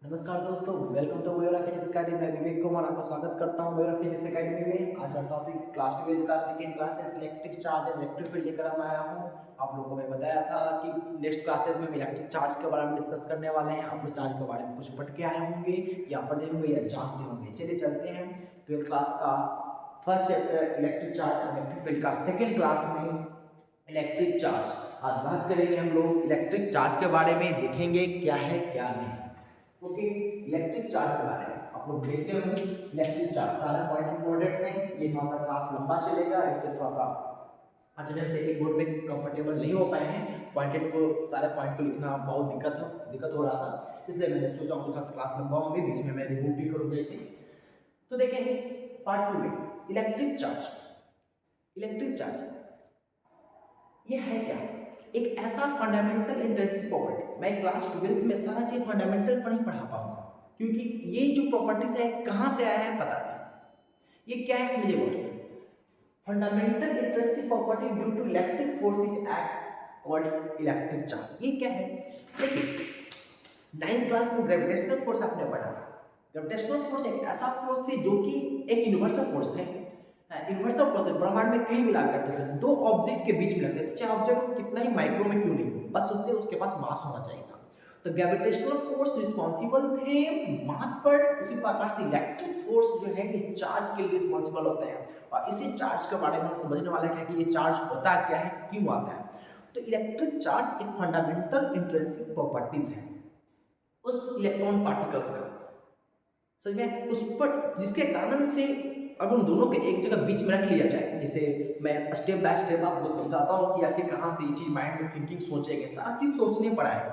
नमस्कार दोस्तों, welcome to मेरा फिजिक्स अकेडमी। मैं विवेक कुमार आपका स्वागत करता हूं मेरा फिजिक्स अकेडमी में। आज का टॉपिक क्लास 12 का सेकंड क्लास है electric charge and electric field लेकर मैं आया हूं। आप लोगों को मैं बताया था कि नेक्स्ट क्लासेस में इलेक्ट्रिक चार्ज के बारे में डिस्कस करने वाले हैं। आप लोग चार्ज के बारे में कुछ पढ़ के आए होंगे या पढ़े होंगे या जानते होंगे। चलिए चलते हैं 12th क्लास का first chapter electric charge and electric field का सेकेंड क्लास में इलेक्ट्रिक चार्ज। आज बात करेंगे हम लोग इलेक्ट्रिक चार्ज के बारे में, देखेंगे क्या है क्या नहीं। ओके, इलेक्ट्रिक चार्ज के बारे में आप लोग देखते होंगे। इलेक्ट्रिक चार्ज सारे पॉइंट इंपॉर्टेंट हैं। ये थोड़ा सा क्लास लंबा चलेगा, इसलिए थोड़ा सा अटेंडेंस से एक बोर्ड में कंफर्टेबल नहीं हो पाए हैं। पॉइंटेड को सारे पॉइंट को लिखना बहुत दिक्कत हो रहा था, इसलिए मैंने सोचा हूँ थोड़ा सा क्लास लंबा होंगे, बीच में मैं रिमूव भी करूँगा इसे। तो देखेंगे पार्ट 2 में इलेक्ट्रिक चार्ज। इलेक्ट्रिक चार्ज ये है क्या? एक ऐसा फंडामेंटल इंट्रिंसिक प्रॉपर्टी, मैं क्लास 12th में सारा चीज फंडामेंटल पर ही पढ़ा पाऊंगा, क्योंकि ये जो प्रॉपर्टीज है कहाँ से आया है पता नहीं। ये क्या है समझिए words. Fundamental intrinsic property due to electric force is act called electric charge. ये क्या है? देखिए 9th क्लास में ग्रेविटेशनल फोर्स आपने पढ़ा। ग्रेविटेशनल फोर्स एक ऐसा फोर्स थे जो कि एक यूनिवर्सल फोर्स है। यूनिवर्सल फोर्स ब्रह्मांड में कहीं भी ला करते थे, दो ऑब्जेक्ट के बीच में लगते थे, चाहे ऑब्जेक्ट कितना ही माइक्रो में क्यों नहीं हो, बस उसके पास मास होना चाहिए था। तो ग्रेविटेशनल फोर्स रिस्पॉन्सिबल थे मास पर, उसी प्रकार से इलेक्ट्रिक फोर्स जो है ये चार्ज के लिए रिस्पॉन्सिबल होते हैं। और इसी चार्ज के बारे में समझने वाले क्या कि ये चार्ज होता क्या है, क्यों आता है। तो इलेक्ट्रिक चार्ज एक फंडामेंटल इंट्रिंसिक प्रॉपर्टीज है उस इलेक्ट्रॉन पार्टिकल्स का, समझ में, उस पर जिसके कारण से अब उन दोनों के एक जगह बीच में रख लिया जाए। जैसे मैं स्टेप बाय स्टेप आपको समझाता हूँ कि आखिर कहाँ से ये चीज माइंड में थिंकिंग सोचेंगे, सारा चीज सोचने पड़ा है।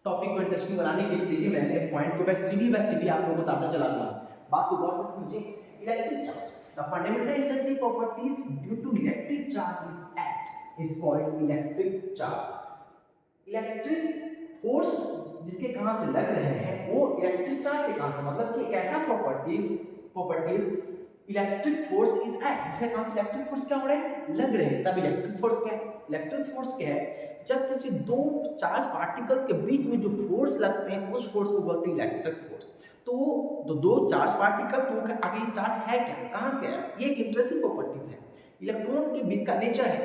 टॉपिक को इंटरेस्टिंग बनाने के लिए देखिए मैंने पॉइंट को बाय सीधी आप लोगों को बताता चला गया। बात को गौर से समझिए। Electric charge, the fundamental intrinsic properties due to electric charge is act is called electric charge. Electric force जिसके कहां से लग रहे हैं वो इलेक्ट्रिक चार्ज के कहां से, मतलब कि एक ऐसा properties electric force is act जिसके कहां से इलेक्ट्रिक फोर्स क्या हो रहा है, लग रहे हैं। तब इलेक्ट्रिक फोर्स क्या है? इलेक्ट्रिक फोर्स क्या है? जब किसी दो चार्ज पार्टिकल्स के बीच में जो फोर्स लगते हैं उस फोर्स को बोलते हैं इलेक्ट्रिक फोर्स। तो दो चार्ज पार्टिकल, तो आगे चार्ज है क्या, कहां से है? ये एक इंटरेस्टिंग प्रॉपर्टीज है। इलेक्ट्रॉन के बीच का नेचर है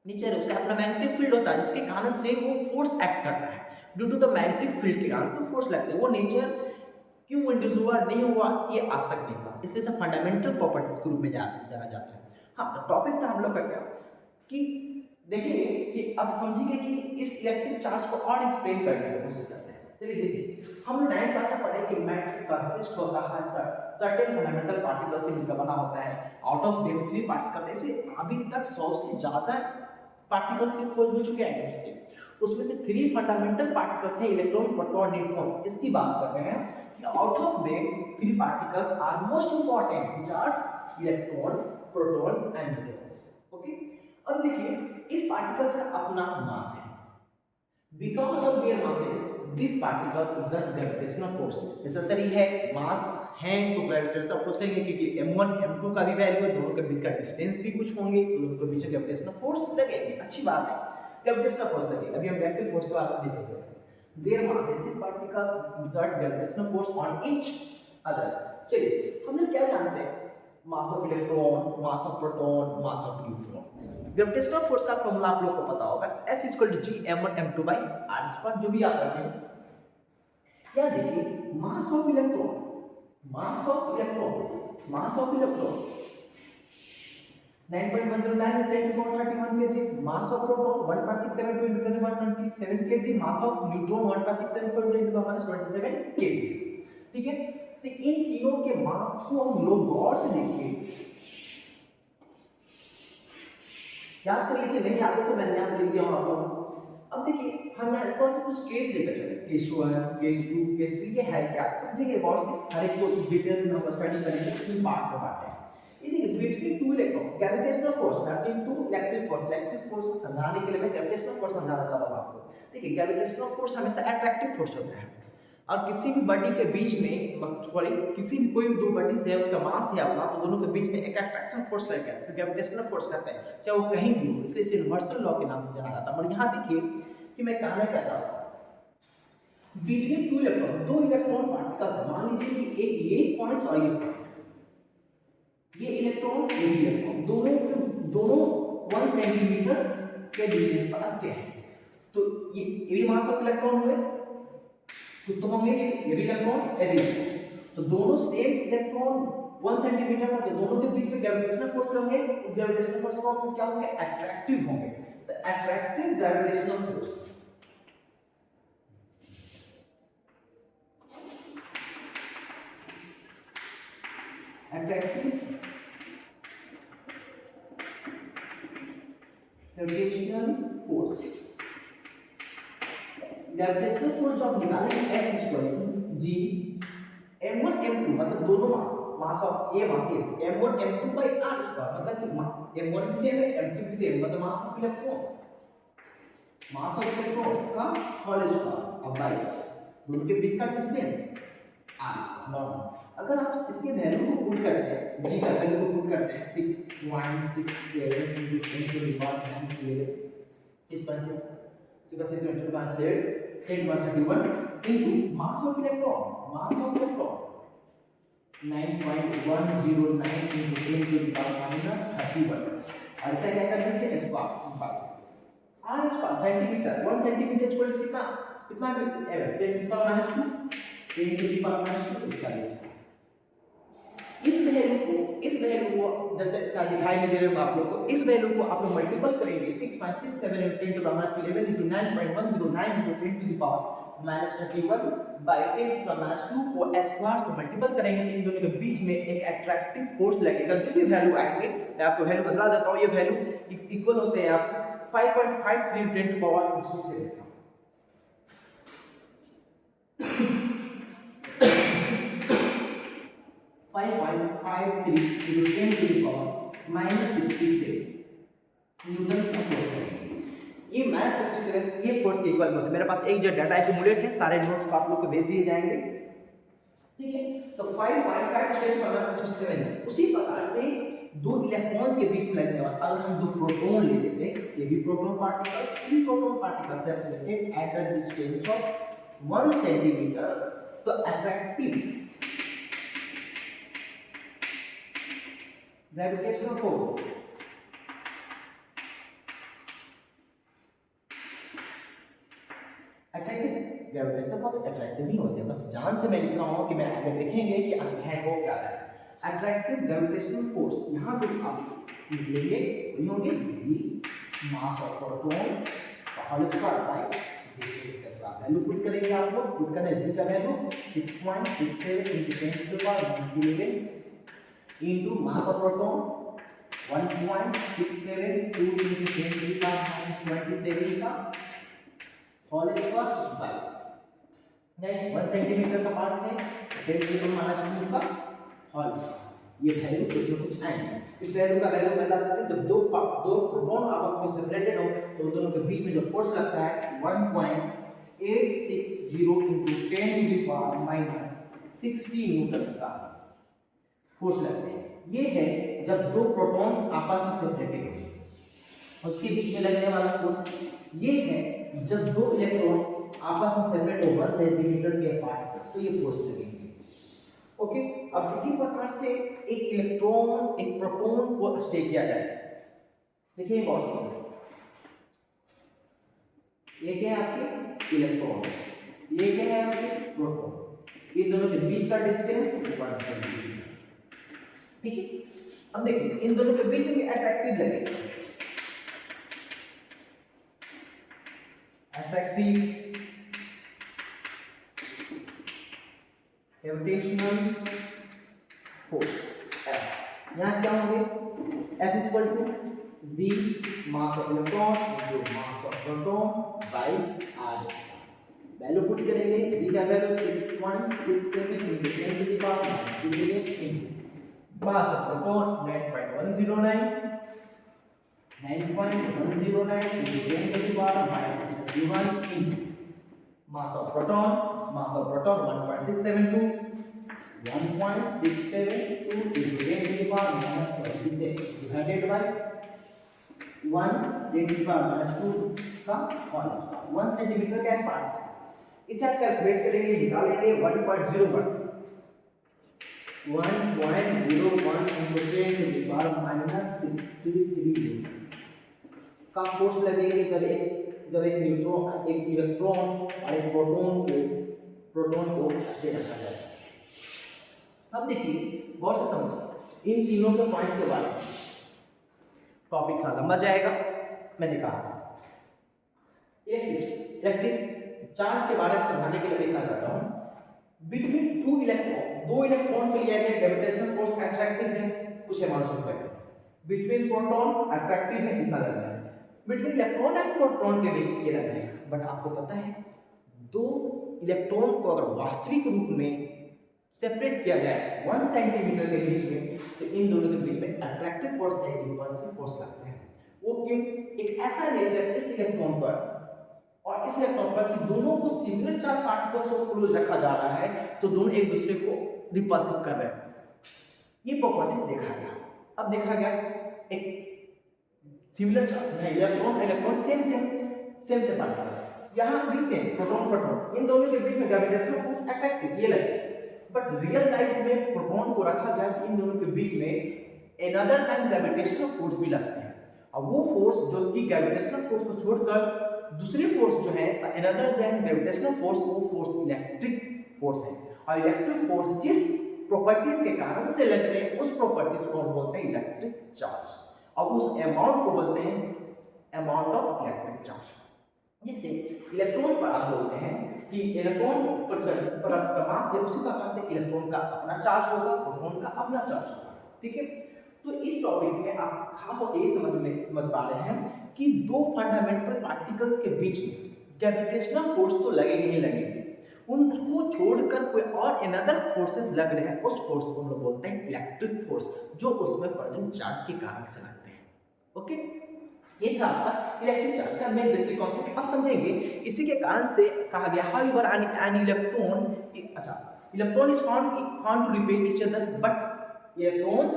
उसका अपना मैग्नेटिक फील्ड होता है, जिसके कारण से वो फोर्स एक्ट करता है। Due to the magnetic field के कारण से फोर्स लगते हैं। वो नेचर क्यों इंड्यूस हुआ नहीं हुआ ये आज तक नहीं पता, इसलिए सब फंडामेंटल प्रॉपर्टीज के रूप में जाना जाता है। हाँ, तो टॉपिक था हम लोग का क्या कि देखेंगे कि अब समझिए कि इस इलेक्ट्रिक चार्ज को और एक्सप्लेन करने की कोशिश करते हैं। चलिए देखिए, हम लोग 9th क्लास में पढ़े कि मैटर कंसिस्ट होता है सर्टेन फंडामेंटल पार्टिकल से मिलकर बना होता है। आउट ऑफ देम 3 पार्टिकल्स, ऐसे अभी तक 100 से ज्यादा पार्टिकल्स की खोज हो चुके हैं एटम्स के, उसमें से 3 फंडामेंटल पार्टिकल्स हैं, इलेक्ट्रॉन, प्रोटॉन, न्यूट्रॉन। इसकी बात कर रहे हैं कि out of them 3 particles are most important, which are electrons, protons and neutrons. Okay, अब देखिए इस पार्टिकल्स का अपना मास है। Because of their masses this particles exert gravitational force. Necessary है, मास है तो ग्रेविटेशनल फोर्स लगेंगे, क्योंकि m1 m2 का भी वैल्यू है, दोनों के बीच का डिस्टेंस भी कुछ होंगे, तो दोनों के बीच ग्रेविटेशनल फोर्स लगेंगे। अच्छी बात है, ग्रेविटेशनल फोर्स लगेगा। अभी हम इलेक्ट्रिक फोर्स के बारे में देखेंगे। There masses this particles exert gravitational force on each other. चलिए हम लोग क्या जानते हैं? मास of electron, mass of proton, mass of neutron. Gravitational force का फॉर्मूला आप लोग को पता होगा, F = G m1 m2/r², जो भी आप रखते हैं। क्या देखिए, मास of electron 9.109 × 10⁻31 kg, mass of proton 1.672 × 10⁻27 kg, mass of neutron 1.674 × 10⁻27 kg। ठीक है, तो इन तीनों के मास को हम लोग गौर से देखिए, याद कर लीजिए, नहीं याद है तो मैंने यहाँ पे लिख दिया हूँ आप लोगों को। अब देखिए हम यहाँ इस तरह से कुछ केस लेकर चले, केस 1, केस 2, केस 3 ये है क्या, समझेंगे गौर से, हर एक को डिटेल्स में हम स्टडी करेंगे, 3 पार्ट्स में बांटे हैं। ये देखिए between 2 electron gravitational force, between 2 electric force. Electric force को समझाने के लिए मैं ग्रेविटेशनल फोर्स समझाना चाहूंगा आपको। देखिए ग्रेविटेशनल फोर्स हमेशा अट्रैक्टिव फोर्स होता है, और किसी भी बॉडी के बीच में, सॉरी किसी भी कोई दो बॉडी है, उसका मास है अपना, तो दोनों के बीच में एक अट्रैक्शन फोर्स लगेगा, जिसे ग्रेविटेशनल फोर्स कहते हैं, चाहे वो कहीं भी हो। इसलिए यूनिवर्सल लॉ के नाम से जाना जाता है। और यहाँ देखिए कि मैं कहना क्या चाहता हूँ, बिटवीन टू इलेक्ट्रॉन, दो इलेक्ट्रॉन पार्टिकल्स है, मान लीजिए कि एक ये पॉइंट और ये पॉइंट, ये इलेक्ट्रॉन ये भी इलेक्ट्रॉन, दोनों 1 सेंटीमीटर के डिस्टेंस पर स्थित हैं। तो ये भी मास ऑफ इलेक्ट्रॉन हुए, कुछ तो होंगे, ये भी इलेक्ट्रॉन ये भी इलेक्ट्रॉन, तो दोनों सेम इलेक्ट्रॉन 1 सेंटीमीटर पर, तो दोनों के बीच में ग्रेविटेशनल फोर्स होंगे, इस ग्रेविटेशनल फोर्स को हम क्या होंगे, अट्रैक्टिव होंगे, तो attractive gravitational force, attractive gravitational force, gravitational force जो आप निकालेंगे F equal to G m1 m2, मतलब दोनों mass of a mass a m1 m2 by r square, मतलब कि m1 भी सेम है m2 भी सेम, मतलब मास ऑफ इलेक्ट्रॉन का होल स्क्वायर अब बाय दोनों के बीच का डिस्टेंस r नॉर्मल। अगर आप इसके वैल्यू को पुट करते हैं, g का वैल्यू को पुट करते हैं 6.67 into 10 to the power minus 11 6.6 6.6 into minus 8 10 minus 31 into mass of electron 9.109 into 10 to the power minus 31, और इसका क्या कर दीजिए square r square centimetre, 1 centimetre equal to कितना कितना 10 to the power minus 2 10 to the power minus 2, इसका base इस value को जैसे शायद दिखाई नहीं दे रहे हो आप लोग को, इस वैल्यू को आप लोग मल्टीपल करेंगे 6.67 into 10 to the minus 11 into 9.109 into 10 to the power minus 31 by 10 to the minus 2 को स्क्वायर से मल्टीपल करेंगे, इन दोनों के बीच में एक अट्रैक्टिव फोर्स लगेगा। जो भी वैल्यू आएंगे मैं आपको वैल्यू बता देता हूँ, ये वैल्यू इक्वल होते हैं आपको 5.53 10 to the power 67 5.53 into 10 to the power minus 67 Newton का फोर्स करेंगे। ये माइनस 67 ये फोर्स के इक्वल होता है। मेरे पास एक जो डाटा एक्यूमुलेट है, सारे नोट्स आप लोग को भेज दिए जाएंगे, ठीक है। तो 5.5 10 पर माइनस 67 है। उसी प्रकार से दो इलेक्ट्रॉन्स के बीच में लगने वाला, अगर हम दो प्रोटॉन ले लेते, ये भी प्रोटॉन पार्टिकल्स, ये भी proton particles separated at the distance of 1 centimetre, तो attractive gravitational force attractive gravitational force attractive नहीं होते, बस जान से मैं लिख रहा हूं कि मैं आगे देखेंगे कि है वो क्या है। अट्रैक्टिव ग्रेविटेशनल फोर्स यहां तो आप निकलेंगे वही होंगे जी मास ऑफ प्रोटॉन का होल स्क्वायर बाय डिस्टेंस का स्क्वायर। वैल्यू पुट करेंगे, आप लोग पुट करना जी का value 6.67 into 10 to the power minus 11 into mass of proton 1.672 into 10 to the power minus 27 का होल स्क्वायर बाय नहीं 1 सेंटीमीटर का पार्ट से 10 to the power minus 2 का होल। ये वैल्यू कुछ न कुछ आएंगे। इस वैल्यू का वैल्यू बता देते हैं, जब दो प्रोटॉन आपस में सेपरेटेड हो तो दोनों के बीच में जो फोर्स लगता है 1.860 into 10 to the power minus 60 Newton का फोर्स लगते हैं। ये है जब दो प्रोटॉन आपस में सेपरेटेड हो, उसके बीच में लगने वाला फोर्स। ये है जब दो इलेक्ट्रॉन आपस में सेपरेट हो 1 सेंटीमीटर के पार्ट्स, तो ये फोर्स लगेंगे। ओके, अब इसी प्रकार से एक इलेक्ट्रॉन एक प्रोटॉन को स्टे किया जाए। देखिए गौर से, ये क्या है आपके इलेक्ट्रॉन, ये क्या है आपके प्रोटॉन, इन दोनों के बीच का डिस्टेंस 1 सेंटीमीटर, ठीक है। अब देखिए इन दोनों के बीच में अट्रैक्टिव लगेगा, अट्रैक्टिव ग्रेविटेशनल फोर्स F। यहाँ क्या होंगे F equal to G mass of electron into mass of proton by R। Value put करेंगे, G का value 6.67 into 10 to the power minus 11 into mass of proton 9.109 into 10 to the power minus 31 into mass of proton 1.672 into 10 to the power minus 27 divided by 1 10 to the power minus 2 का whole square. 1 centimetre का parts है, इसे आप calculate करेंगे, निकालेंगे 1.01 into 10 to the power -63 Newton का force लगेगी जब एक न्यूट्रॉन, एक इलेक्ट्रॉन और एक प्रोटॉन को स्टे रखा जाए। अब देखिए गौर से समझिए इन तीनों के पॉइंट्स के बारे में, टॉपिक था लंबा जाएगा। मैंने कहा इलेक्ट्रिक चार्ज के बारे में समझाने के लिए मैं क्या कर रहा हूं, बिटवीन दो इलेक्ट्रॉन के लिए ग्रेविटेशनल फोर्स अट्रैक्टिव है, कुछ अमाउंट होता है, बिटवीन प्रोटॉन अट्रैक्टिव है, इतना लगता है, बिटवीन इलेक्ट्रॉन एंड प्रोटॉन के बीच ये लगता है। बट आपको पता है दो इलेक्ट्रॉन को अगर वास्तविक रूप में सेपरेट किया जाए 1 सेंटीमीटर के बीच में, तो इन दोनों के बीच में attractive force and repulsive force लगते हैं। वो क्यों? एक ऐसा नेचर इस इलेक्ट्रॉन पर और इस इलेक्ट्रॉन पर कि दोनों को सिमिलर चार्ज पार्टिकल्स को क्लोज रखा जा रहा है, तो दोनों एक दूसरे को रिपल्सिव कर रहे हैं। ये प्रॉपर्टीज देखा गया। अब देखा गया एक सिमिलर चार्ज है, इलेक्ट्रॉन सेम से पार्टिकल्स, यहाँ भी सेम प्रोटॉन, इन दोनों के बीच में ग्रेविटेशनल फोर्स अट्रैक्टिव ये लगे। बट रियल लाइफ में प्रोटॉन को रखा जाए तो इन दोनों के बीच में अनदर टाइम ग्रेविटेशनल फोर्स भी लगते हैं। अब वो फोर्स जो कि ग्रेविटेशनल फोर्स को छोड़कर दूसरी फोर्स जो है अनदर देन ग्रेविटेशनल फोर्स, वो फोर्स इलेक्ट्रिक फोर्स है। और इलेक्ट्रिक फोर्स जिस प्रॉपर्टीज के कारण से लग रहे हैं उस प्रॉपर्टीज को हम बोलते हैं इलेक्ट्रिक चार्ज, और उस अमाउंट को बोलते हैं अमाउंट ऑफ इलेक्ट्रिक चार्ज। जैसे इलेक्ट्रॉन पर आप बोलते हैं कि इलेक्ट्रॉन पर मास है, उसी प्रकार से इलेक्ट्रॉन का अपना चार्ज होगा, प्रोटॉन का अपना चार्ज होगा। ठीक है, तो इस टॉपिक से आप खास तौर से ये समझ पा रहे हैं कि दो फंडामेंटल पार्टिकल्स के बीच में ग्रेविटेशनल फोर्स तो लगेगी ही लगेगी, उनको छोड़कर कोई और अनदर फोर्सेस लग रहे हैं, उस फोर्स को हम लोग बोलते हैं इलेक्ट्रिक फोर्स, जो उसमें प्रेजेंट चार्ज के कारण से लगते हैं। ओके, ये था आपका इलेक्ट्रिक चार्ज का मेन बेसिक कॉन्सेप्ट। अब समझेंगे इसी के कारण से कहा गया हाउएवर एन इलेक्ट्रॉन, अच्छा electron is found to repel each other, but electrons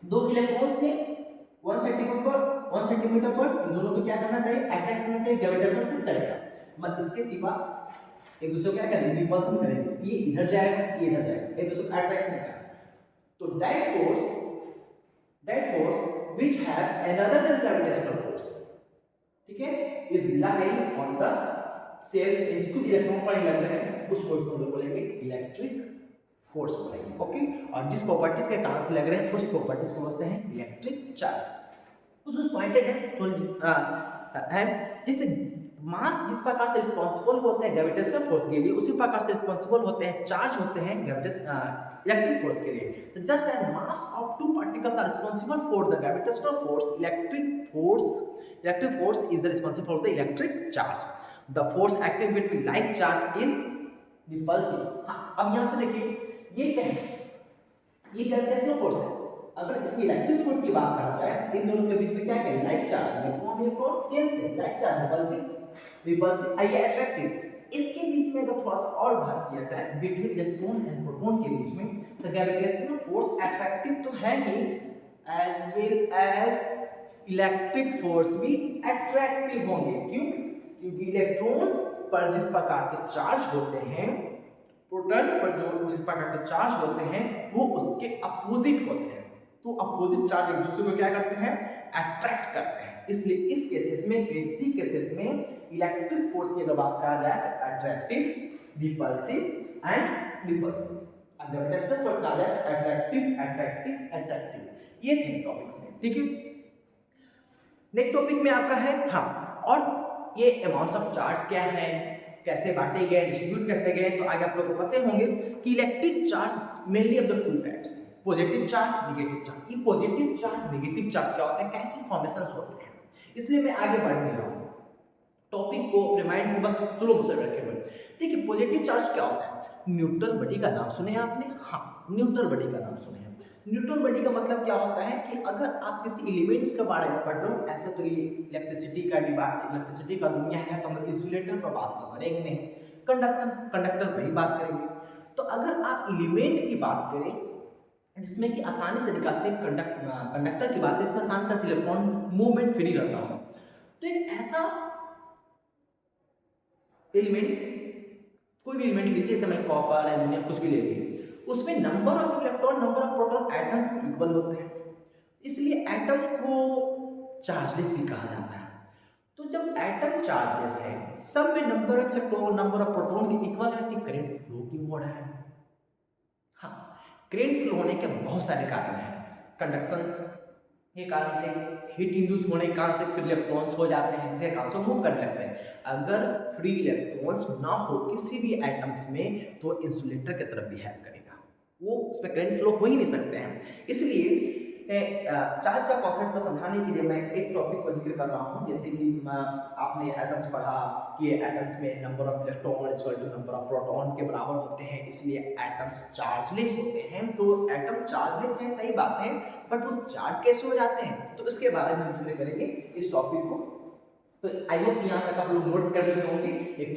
दो इलेक्ट्रॉन्स थे 1 सेंटीमीटर पर, इन दोनों को क्या करना चाहिए, अट्रैक्ट करना चाहिए, ग्रेविटेशनल फोर्स करेगा, मत इसके सिवा एक दूसरे को क्या करेंगे, रिपल्सन करेंगे, ये इधर जाएगा, ये इधर जाएगा, एक दूसरे को अट्रैक्ट नहीं करेगा। तो that force which have another than gravitational force, ठीक है, is lying on the self, इसको इलेक्ट्रॉन पर लग रहे हैं, उस फोर्स को बोलेंगे इलेक्ट्रिक फोर्स बोलेंगे। ओके, और जिस प्रॉपर्टीज के कारण से लग रहे हैं उस प्रॉपर्टीज को बोलते हैं इलेक्ट्रिक चार्ज। कुछ पॉइंटेड है जैसे मास जिस प्रकार से रिस्पॉन्सिबल होते हैं ग्रेविटेशनल फोर्स के लिए, उसी प्रकार से रिस्पॉन्सिबल होते हैं चार्ज होते हैं इलेक्ट्रिक फोर्स के लिए। तो just as mass of two particles are responsible for the gravitational force, electric force is the responsible for the electric charge. The force acting between like charge is repulsive. हाँ, अब यहाँ से देखिए ये क्या है, ये ग्रेविटेशनल फोर्स है। अगर इसकी इलेक्ट्रिक फोर्स की बात कहा जाए, इन दोनों के बीच में क्या है, लाइक चार्ज, इलेक्ट्रॉन सेम से लाइक चार्ज, रिपल्सिव आई अट्रैक्टिव। इसके बीच में अगर थोड़ा सा और बहस किया जाए बिटवीन इलेक्ट्रॉन एंड प्रोटॉन के बीच में, तो ग्रेविटेशनल फोर्स अट्रैक्टिव तो है ही, as well as electric force भी अट्रैक्टिव होंगे। क्यों? क्योंकि इलेक्ट्रॉन्स पर जिस प्रकार के चार्ज होते हैं, प्रोटॉन पर जो जिस प्रकार के चार्ज होते हैं, वो उसके अपोजिट होते हैं। तो अपोजिट चार्ज एक दूसरे को क्या करते हैं, अट्रैक्ट करते हैं। इसलिए इस केसेस में, बेसिक केसेस में इलेक्ट्रिक फोर्स की अगर बात कहा जाए तो अट्रैक्टिव, रिपल्सिव एंड रिपल्सिव। अगर ग्रेविटेशनल फोर्स कहा जाए तो अट्रैक्टिव। ये थे टॉपिक्स में। ठीक है, नेक्स्ट टॉपिक में आपका है और ये अमाउंट्स ऑफ चार्ज क्या है, कैसे बांटे गए, डिस्ट्रीब्यूट कैसे गए, तो आगे आप लोगों को पता होंगे कि electric charge mainly of the two types, positive charge, negative charge. ये पॉजिटिव चार्ज, नेगेटिव चार्ज क्या होता है, कैसे फॉर्मेशंस होते हैं, इसलिए मैं आगे बढ़ नहीं रहा हूँ, टॉपिक को अपने माइंड को बस स्लो मोशन रखे हुए। देखिए पॉजिटिव चार्ज क्या होता है, न्यूट्रल बॉडी का नाम सुने आपने, हाँ न्यूट्रल बॉडी का नाम सुने हैं। न्यूट्रल बॉडी का मतलब क्या होता है कि अगर आप किसी एलिमेंट्स के बारे में पढ़ रहे हो, ऐसे तो ये इलेक्ट्रिसिटी का दुनिया है, तो हम इंसुलेटर पर बात तो करेंगे नहीं, कंडक्टर पर ही बात करेंगे। तो अगर आप एलिमेंट की बात करें जिसमें कि आसानी तरीका से कंडक्टर की बात है, इसमें आसानी तरह से इलेक्ट्रॉन मूवमेंट फ्री रहता हो, तो एक ऐसा एलिमेंट, कोई भी एलिमेंट लीजिए, जैसे मैं कॉपर, एल्यूमिनियम कुछ भी ले लीजिए, उसमें number of electron, number of proton atoms equal होते हैं, इसलिए एटम्स को चार्जलेस भी कहा जाता है। तो जब एटम चार्जलेस है, सब में number of electron, number of proton के इक्वल है, तो करंट फ्लो क्यों हो रहा है? हाँ, करंट फ्लो होने के बहुत सारे कारण हैं। कंडक्शंस के कारण से, हीट इंड्यूस होने के कारण से फिर इलेक्ट्रॉन्स हो जाते हैं, जिसके कारण से मूव करने लगते हैं। अगर फ्री इलेक्ट्रॉन्स ना हो किसी भी एटम्स में, तो इंसुलेटर की तरफ बिहेव करेगा, वो उसमें करंट फ्लो हो ही नहीं सकते हैं। इसलिए चार्ज का कॉन्सेप्ट को समझाने के लिए मैं एक टॉपिक को जिक्र कर रहा हूँ। जैसे कि आपने एटम्स पढ़ा कि एटम्स में number of electron equal to number of proton के बराबर होते हैं, इसलिए एटम्स चार्जलेस होते हैं। तो एटम चार्जलेस है, सही बात है, बट वो चार्ज कैसे हो जाते हैं, तो इसके बारे में हम जिक्र करेंगे इस टॉपिक को। तो आई होप यहाँ तक आप लोग नोट कर लिए होंगे, एक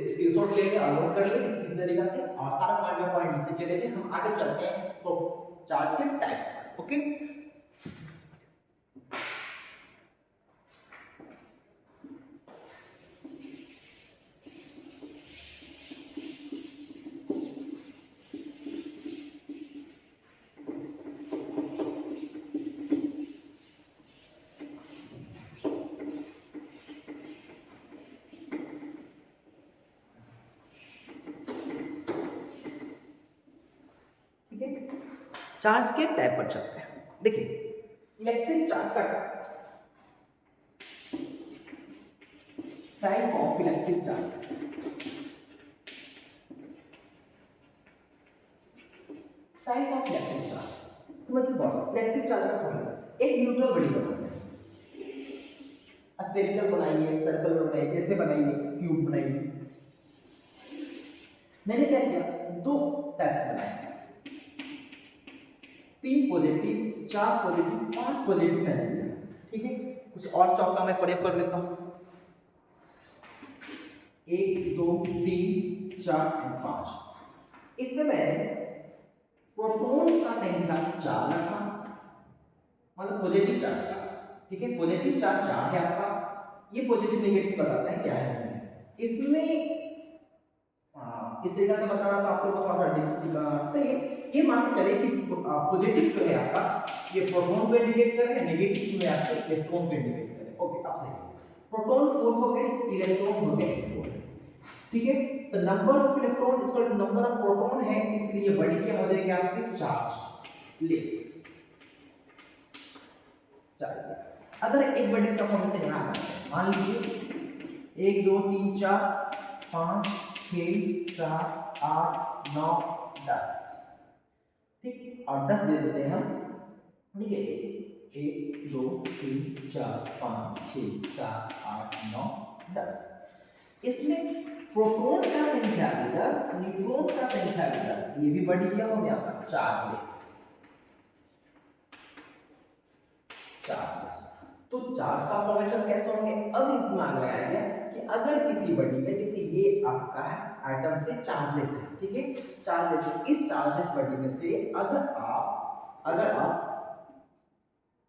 स्क्रीनशॉट लेके और नोट कर लिए किस तरीके से, और सारा पॉइंट बाय पॉइंट लिखते चले जाए। हम आगे चलते हैं तो चार्ज के टाइप्स। ओके, चार्ज के टाइप पर चलते हैं। देखिए, इलेक्ट्रिक चार्ज का type of electric charge, type of electric charge समझिए बॉस। इलेक्ट्रिक चार्ज का फॉर्मेशन, एक न्यूट्रल बॉडी बनाना है, स्फेरिकल बनाइए, सर्कल बनाइए, जैसे बनाइए, क्यूब बनाइए। मैंने क्या किया, दो टाइप्स बनाए, 3 पॉजिटिव, 4 पॉजिटिव, 5 पॉजिटिव मैंने दिया। ठीक है, कुछ और चौका मैं प्रयोग कर लेता हूं, 1 2 3 4 और 5। इसमें मैंने प्रोटॉन का संख्या 4 रखा, मतलब पॉजिटिव चार्ज का। ठीक है, पॉजिटिव चार्ज 4 है आपका, ये पॉजिटिव नेगेटिव बताता है क्या है इसमें। इस तरीके से बताना तो आप लोगों को थोड़ा सा सही है। ये मान के चले कि पॉजिटिव जो है आपका, ये प्रोटॉन को इंडिकेट कर रहे हैं, नेगेटिव जो है आपके इलेक्ट्रॉन को इंडिकेट कर रहे हैं। ओके, अब सही, प्रोटॉन 4 हो गए, इलेक्ट्रॉन हो गए 4। ठीक है, तो number of electron equal to number of proton है, इसलिए बड़ी क्या हो जाएगी आपकी, चार्जलेस। चार्जलेस। अगर एक बड़ी इसका फॉर्मेशन यहाँ आता है, मान लीजिए 1 2 3 4 5 6 7 8 9 10। ठीक, और 10 दे देते हैं हम। ठीक है, 1 2 3 4 5 6 7 8 9 10। इसमें प्रोटॉन का संख्या भी 10, न्यूट्रॉन का संख्या भी 10। ये भी बड़ी क्या हो गया आपका, चार्जलेस। चार्जलेस। तो चार्ज का फॉर्मेशन कैसे होंगे, अब दिमाग लगाया गया कि अगर किसी बॉडी में, जैसे ये आपका है एटम से चार्जलेस है, ठीक है, चार्जलेस, इस चार्जलेस बॉडी में से अगर आप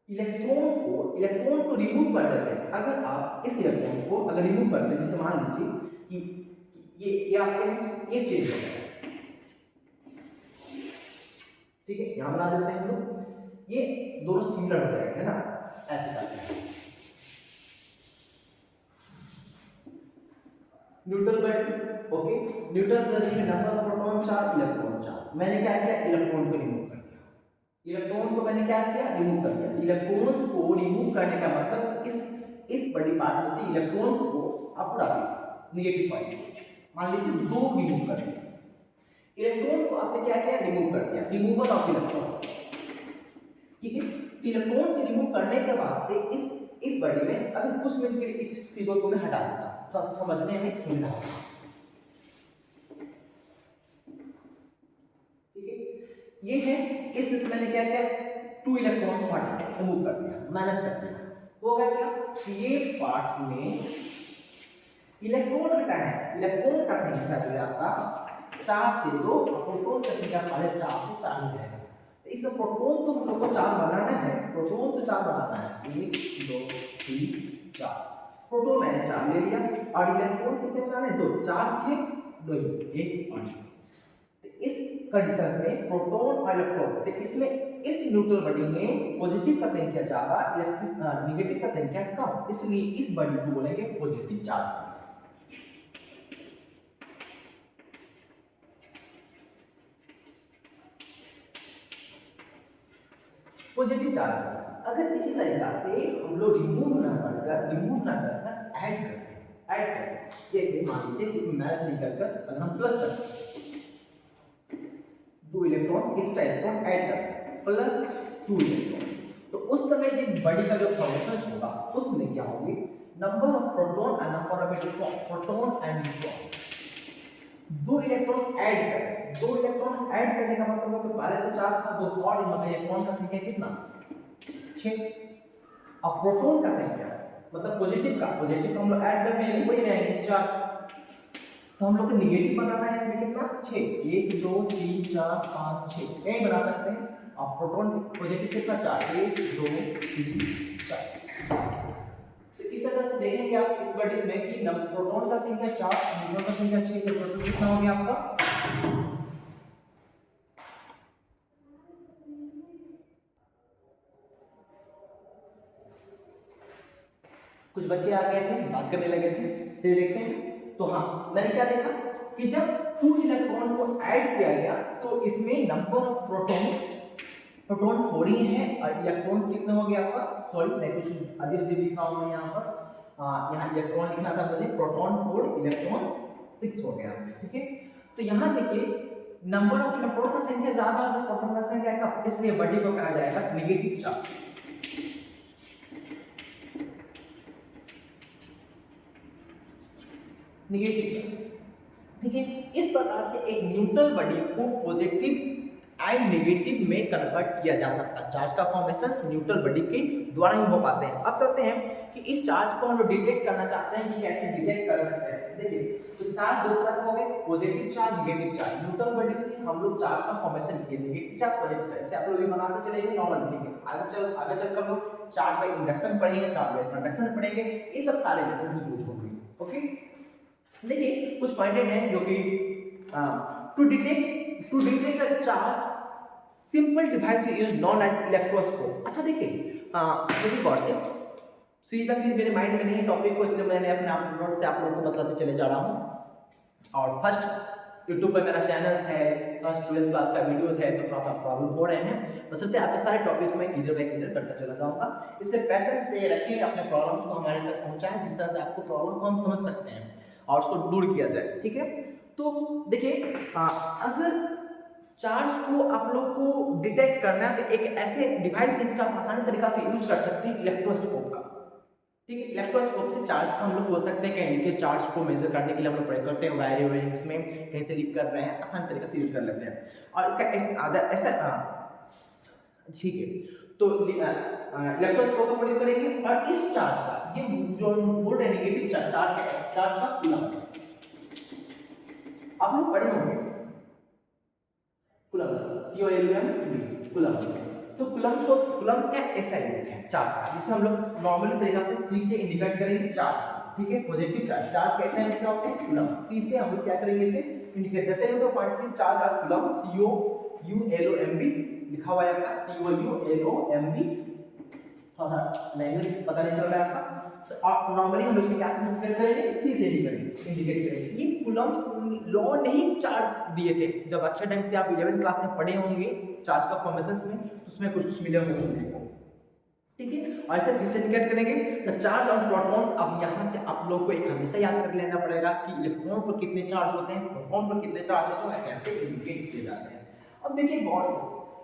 इलेक्ट्रॉन को रिमूव कर देते हैं, अगर आप इस इलेक्ट्रॉन को अगर रिमूव करते हैं, जैसे मान लीजिए कि ये आपके ये चेंज हो गया। ठीक है, यहां बना देते हैं हम लोग, ये दोनों सिमिलर हो जाएंगे, है ना, ऐसे करते हैं। Neutral body, okay, neutral body में नंबर ऑफ प्रोटॉन 4, इलेक्ट्रॉन 4। मैंने क्या किया, इलेक्ट्रॉन को रिमूव कर दिया। इलेक्ट्रॉन को मैंने क्या किया, रिमूव कर दिया। इलेक्ट्रॉन्स को रिमूव करने का मतलब इस बड़ी पार्ट में से इलेक्ट्रॉन्स को आप उड़ा दिए, नेगेटिव पॉइंट मान लीजिए 2 रिमूव कर दिया। इलेक्ट्रॉन को आपने क्या किया, रिमूव कर दिया, रिमूवल ऑफ इलेक्ट्रॉन। ठीक है, इलेक्ट्रॉन को रिमूव करने के बाद से इस बॉडी में अभी कुछ मिनट के लिए इस फिगर को मैं हटा देता हूं, थोड़ा सा समझने में सुविधा होगा। ठीक है, ये है, इसमें से मैंने क्या किया, 2 इलेक्ट्रॉन्स को हटा दिया, रिमूव कर दिया, माइनस कर दिया। हो गया क्या, ये पार्ट्स में इलेक्ट्रॉन हटाए, इलेक्ट्रॉन का संख्या जो है आपका 4 से 2, प्रोटॉन का संख्या पहले 4 से 4 ही रहेगा। तो इस प्रोटॉन तो हम लोग को 4 बनाना है, प्रोटॉन तो 4 बनाना है, 1 2 3 4। प्रोटॉन मैंने 4 ले लिया और इलेक्ट्रॉन कितने बनाने, 2, 4 थे 2 ही, 1 और 0। तो इस कंडीशन में प्रोटॉन और इलेक्ट्रॉन, तो इसमें इस न्यूट्रल बॉडी में पॉजिटिव का संख्या ज्यादा, नेगेटिव का संख्या कम, इसलिए इस बॉडी को बोलेंगे पॉजिटिव चार्ज। Positive charge. अगर इसी तरीका से हम लोग रिमूव ना कर ऐड करते हैं, जैसे मान लीजिए इसमें माइनस निकल कर अगर हम प्लस करते हैं, 2 इलेक्ट्रॉन एक्स्ट्रा इलेक्ट्रॉन ऐड करते हैं, प्लस 2 इलेक्ट्रॉन, तो उस समय जो बॉडी का जो फॉर्मेशन होगा उसमें क्या होगी, number of proton and number of electron, proton and neutron, 2 electron add करें। 2 इलेक्ट्रॉन ऐड करने का मतलब है कि पहले से 4 था, 2 और यहाँ पे इलेक्ट्रॉन का संख्या कितना, 6। अब प्रोटॉन का संख्या मतलब पॉजिटिव का तो हम लोग ऐड करते हैं वही रहेंगे 4, तो हम लोग को नेगेटिव बनाना है, इसमें कितना 6, 1 2 3 4 5 6 यही बना सकते हैं। अब प्रोटॉन पॉजिटिव कितना 4, 1 2 3 4। तो इस तरह से देखेंगे आप इस बॉडी में कि प्रोटॉन का संख्या 4, न्यूट्रॉन का संख्या 6, तो प्रोटॉन कितना हो गया आपका, कुछ बच्चे आ गए थे बात करने लगे थे, चलिए देखते हैं। तो हाँ मैंने क्या देखा कि जब 2 इलेक्ट्रॉन को ऐड किया गया तो इसमें नंबर ऑफ प्रोटॉन 4 ही है और इलेक्ट्रॉन्स कितने हो गया आपका, सॉरी मैं कुछ अजीब लिख रहा हूँ यहाँ पर, यहाँ इलेक्ट्रॉन लिखना था मुझे, प्रोटॉन 4 इलेक्ट्रॉन 6 हो गया, ठीक है। तो यहाँ देखिए नंबर ऑफ इलेक्ट्रॉन का संख्या ज्यादा है, प्रोटॉन का संख्या कम, इसलिए बॉडी को कहा जाएगा नेगेटिव चार्ज। नेगेटिव चार्ज, ठीक है। इस प्रकार से एक न्यूट्रल बॉडी को पॉजिटिव एंड नेगेटिव में कन्वर्ट किया जा सकता है। चार्ज का फॉर्मेशन न्यूट्रल बॉडी के द्वारा ही हो पाते हैं। अब चलते हैं कि इस चार्ज को हम लोग डिटेक्ट करना चाहते हैं कि कैसे डिटेक्ट कर सकते हैं। देखिए तो चार्ज 2 तरह के हो गए, positive charge, negative charge. Neutral body से हम लोग चार्ज का फॉर्मेशन किए, नेगेटिव चार्ज, पॉजिटिव चार्ज, इसे आप लोग भी बनाते चलेंगे, नॉर्मल लिखेंगे। आगे चलकर लोग चार्ज बाय इंडक्शन पढ़ेंगे, चार्ज बाय कंडक्शन पढ़ेंगे, ये सब सारे मेथड यूज होंगे, ओके। देखिए कुछ पॉइंटेड हैं जो कि to detect a charge simple device use known as electroscope. अच्छा देखिए गौर से, सीधा मेरे माइंड में नहीं टॉपिक को, इसलिए मैंने अपने आप नोट से आप लोगों को बताते चले जा रहा हूँ। और फर्स्ट यूट्यूब पर मेरा चैनल है, फर्स्ट 12th क्लास का वीडियोस है, तो थोड़ा सा प्रॉब्लम हो रहे हैं, बशर्ते आपके सारे टॉपिक्स में क्लियर बाय क्लियर करता चला जाऊँगा। इससे पैसेंस से रखें, अपने प्रॉब्लम्स को हमारे तक पहुँचाएं, जिस तरह से आपको प्रॉब्लम को हम समझ सकते हैं और उसको दूर किया जाए, ठीक है। तो देखिए अगर चार्ज को आप लोग को डिटेक्ट करना है तो एक ऐसे डिवाइस है जिसका आप आसानी तरीका से यूज कर सकते हैं, इलेक्ट्रोस्कोप का, ठीक है। इलेक्ट्रोस्कोप से चार्ज को हम लोग बोल सकते हैं कि लीकेज चार्ज को मेजर करने के लिए हम लोग प्रयोग करते हैं, वायरिंग्स में कहीं से लीक कर रहे हैं, आसान तरीके से यूज कर लेते हैं। और इसका ऐसा ठीक है, तो इलेक्ट्रोस्कोप का प्रयोग करेंगे। और इस चार्ज का ये जो बोल रहे नेगेटिव चार्ज का कूलम्स, आप लोग पढ़े होंगे कूलम्स, COLUMB कूलम्स। तो कूलम्स का ऐसा यूनिट है चार्ज का, जिसे हम लोग नॉर्मली तरीका से C से इंडिकेट करेंगे चार्ज, ठीक है। पॉजिटिव चार्ज कैसे यूनिट क्या होते हैं, कूलम। C से हम लोग क्या करेंगे, इसे इंडिकेट, जैसे यूनिट ऑफ क्वांटिटी चार्ज और कूलम, COULOMB लिखा हुआ है आपका, COULOMB। थोड़ा सा लैंग्वेज पता नहीं चल रहा है आपका, और नॉर्मली हम इसे क्या से इंडिकेट करेंगे, C से इंडिकेट करेंगे। ये कूलम्स लॉ ने ही चार्ज दिए थे, जब अच्छे ढंग से आप 11th क्लास में पढ़े होंगे चार्ज का फॉर्मेशंस में, उसमें कुछ मिले होंगे सुनने को, ठीक है। और ऐसे C से इंडिकेट करेंगे तो चार्ज और प्रोटॉन। अब यहाँ से आप लोग को एक हमेशा याद कर लेना पड़ेगा कि इलेक्ट्रॉन पर कितने चार्ज होते हैं, प्रोटॉन पर कितने चार्ज होते हैं, कैसे इंडिकेट किए जाते हैं। अब देखिए गौर से,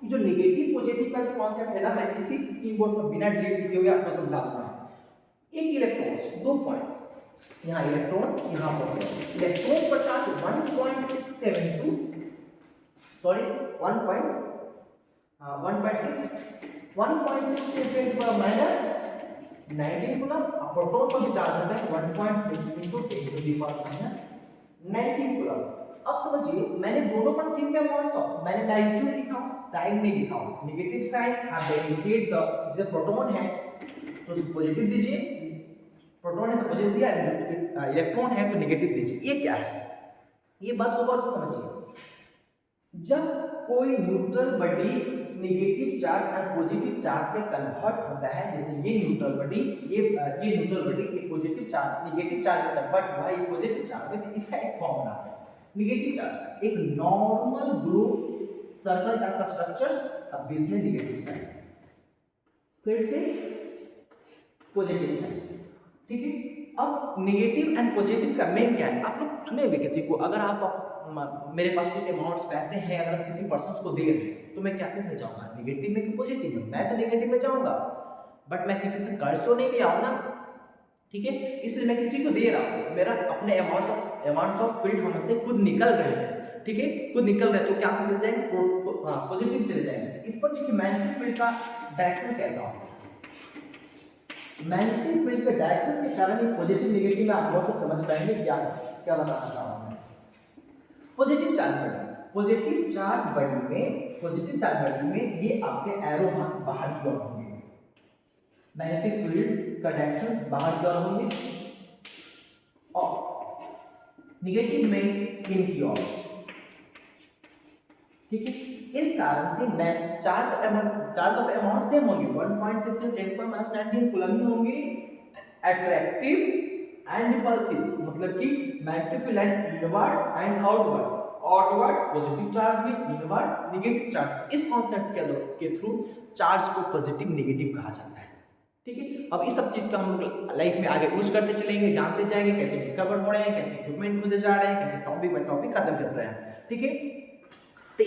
जो नेगेटिव पॉजिटिव का जो कॉन्सेप्ट है ना, मैं इसी स्क्रीन बोर्ड पर बिना डिलीट किए हुए आपको समझा दूंगा। एक इलेक्ट्रॉन 2 पॉइंट्स, यहाँ इलेक्ट्रॉन, यहाँ प्रोटॉन। इलेक्ट्रॉन पर चार्ज 1.672 सॉरी 1.6 × 10⁻19 कूलम। प्रोटॉन पर भी चार्ज होता है 1.6 × 10⁻19 कूलम। अब समझिए, मैंने दोनों पर सेम अमाउंट्स ऑफ, मैंने मैग्नीट्यूड लिखा हूं, साइन नहीं लिखा हूं। नेगेटिव साइन आप इंडिकेट द, जैसे प्रोटॉन है तो पॉजिटिव दीजिए, प्रोटॉन है तो पॉजिटिव दिया, इलेक्ट्रॉन है तो नेगेटिव दीजिए। ये क्या है, ये बात को गौर से समझिए। जब कोई न्यूट्रल बॉडी नेगेटिव चार्ज और पॉजिटिव चार्ज में कन्वर्ट होता है, जैसे ये न्यूट्रल बॉडी, ये न्यूट्रल बॉडी ये पॉजिटिव चार्ज नेगेटिव चार्ज में कन्वर्ट हुआ, ये पॉजिटिव चार्ज में, तो इसका एक फॉर्मूला है नेगेटिव चार्ज का, एक नॉर्मल ग्रुप सर्कल टाइप का स्ट्रक्चर, अब बीच में नेगेटिव साइन, फिर से पॉजिटिव साइन, ठीक है। अब नेगेटिव एंड पॉजिटिव का मेन क्या है, आप लोग सुने हुए किसी को, अगर आप मेरे पास कुछ अमाउंट्स पैसे हैं, अगर हम किसी पर्सन को दे रहे हैं तो मैं क्या चीज में जाऊंगा, नेगेटिव में कि पॉजिटिव में? मैं तो नेगेटिव में जाऊंगा, बट मैं किसी से कर्ज तो नहीं लिया हूं ना, ठीक है। इसलिए मैं किसी को दे रहा हूं, मेरा अपने अमाउंट्स ऑफ फील्ड हमसे खुद निकल रहे हैं, ठीक है, खुद निकल रहे हैं, तो क्या चले जाएंगे, पॉजिटिव चले जाएंगे। इस पर देखिए मैग्नेटिक फील्ड का डायरेक्शन कैसा होगा, मैग्नेटिक फील्ड के डायरेक्शन के कारण ये पॉजिटिव नेगेटिव में आप लोग से समझ पाएंगे क्या क्या बताना चाह रहा हूं मैं। पॉजिटिव चार्ज बॉडी में ये आपके एरो मास बाहर की ओर होंगे, मैग्नेटिक फील्ड का डायरेक्शन बाहर की ओर होंगे, और नेगेटिव में इन की ओर, ठीक है। इस कारण से मैं चार्ज ऑफ अमाउंट सेम होंगे, 1.6 × 10⁻19 कूलम ही होंगे, अट्रैक्टिव एंड रिपल्सिव, मतलब कि magnetic field and inward and outward positive charge में, इनवर्ड नेगेटिव चार्ज। इस कॉन्सेप्ट के थ्रू चार्ज को पॉजिटिव नेगेटिव कहा जाता है, ठीक है। अब इस सब चीज का हम लोग लाइफ में आगे यूज करते चलेंगे, जानते जाएंगे कैसे डिस्कवर हो रहे हैं, कैसे इक्विपमेंट खुदे जा रहे हैं, कैसे टॉपिक बाय टॉपिक खत्म कर रहे हैं, ठीक है। तो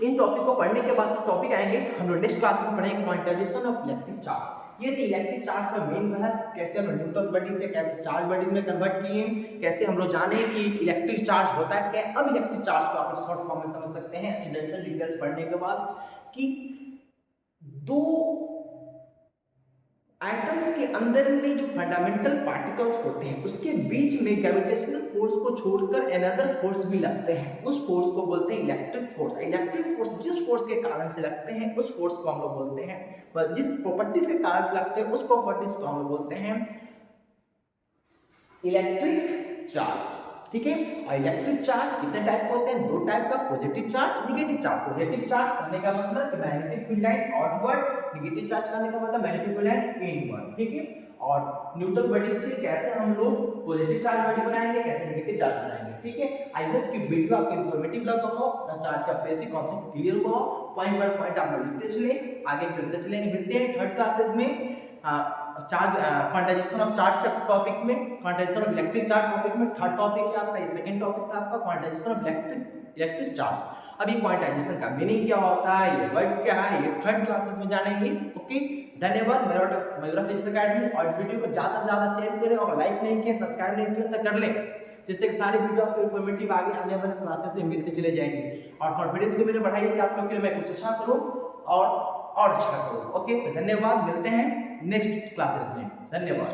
इन टॉपिक को पढ़ने के बाद से टॉपिक आएंगे हम लोग नेक्स्ट क्लास में पढ़ेंगे क्वांटाइजेशन ऑफ इलेक्ट्रिक चार्ज। ये थी इलेक्ट्रिक चार्ज का मेन बहस, कैसे हम न्यूट्रल बॉडी से कैसे चार्ज बॉडीज में कन्वर्ट किए, कैसे हम लोग जाने कि इलेक्ट्रिक चार्ज होता है क्या। अब इलेक्ट्रिक चार्ज को आप शॉर्ट फॉर्म में समझ सकते हैं एक्सीडेंटल डिटेल्स पढ़ने के बाद, कि दो एटम्स के अंदर में जो फंडामेंटल पार्टिकल्स होते हैं उसके बीच में ग्रेविटेशनल फोर्स को छोड़कर अनदर फोर्स भी लगते हैं, उस फोर्स को बोलते हैं इलेक्ट्रिक फोर्स। इलेक्ट्रिक फोर्स जिस फोर्स के कारण से लगते हैं उस फोर्स को हम लोग बोलते हैं, जिस प्रॉपर्टीज के कारण से लगते हैं उस प्रॉपर्टीज को हम लोग बोलते हैं इलेक्ट्रिक चार्ज, ठीक है। और इलेक्ट्रिक चार्ज कितने टाइप के होते हैं, दो टाइप का, positive charge, negative charge. Positive charge करने का मतलब कि magnetic field line outward, negative charge करने का मतलब मैग्नेटिक फील्ड लाइन इनवर्ड, ठीक है। और न्यूट्रल बॉडी से कैसे हम लोग पॉजिटिव चार्ज बॉडी बनाएंगे, कैसे नेगेटिव चार्ज बनाएंगे, ठीक है। आई होप कि वीडियो आपको इंफॉर्मेटिव लगा हो, चार्ज का बेसिक कॉन्सेप्ट क्लियर हुआ हो, पॉइंट बाय पॉइंट आप लोग लिखते चले, आगे चलते चलेंगे। मिलते हैं थर्ड क्लासेस में charge quantization of charge topics में, quantization of electric charge topic में। थर्ड टॉपिक है आपका, ये सेकंड टॉपिक था आपका क्वांटाइजेशन ऑफ इलेक्ट्रिक चार्ज। अभी क्वांटाइजेशन का मीनिंग क्या होता है, ये वर्ड क्या है, ये थर्ड क्लासेस में जानेंगे। ओके, धन्यवाद। मयूरा फिजिक्स एकेडमी, और इस वीडियो को ज़्यादा से ज़्यादा शेयर करें, और लाइक नहीं किए, सब्सक्राइब नहीं किए तो कर लें, जिससे कि सारी वीडियो आपको इन्फॉर्मेटिव आगे आने वाले क्लासेस में मिलते चले जाएंगे। और कॉन्फिडेंस को मेरे बढ़ाइए कि आप लोग के लिए मैं कुछ अच्छा करूँ और अच्छा करूँ। ओके, धन्यवाद, मिलते हैं नेक्स्ट क्लासेस में, धन्यवाद।